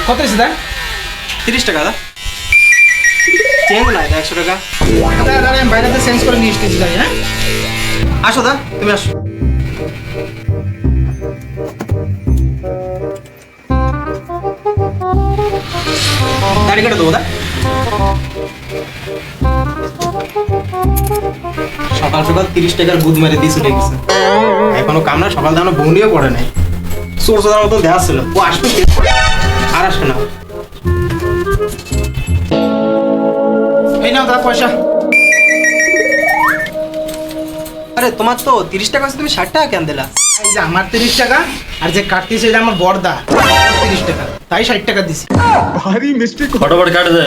কত হয়েছে দা? 30 টাকা দা। চেঞ্জ নাই দা, 100 টাকা। দাদা আমি বাইরেতে চেঞ্জ করে নিয়ে এসেছি যাই। হ্যাঁ আসো দা, তুমি আসো। দাড়ি কেটে দেবো দা। সকাল সকাল 30 টাকার বুধ মেরে দিয়ে চলে গেছে। এখনো কাম না, সকাল দানো বউনিও পড়ে নাই। সোর সোদার মতন দেওয়া ছিল, ও আসবে কি? আর আসবে না। এই নাও দা পয়সা। আরে তোমার তো 30 টাকা আছে, তুমি 60 টাকা কেন দিলা? এই যে আমার 30 টাকা আর যে কাটতেছে এটা আমার বড়দা 30 টাকা, তাই 60 টাকা দিছি। फटाफट काट दे।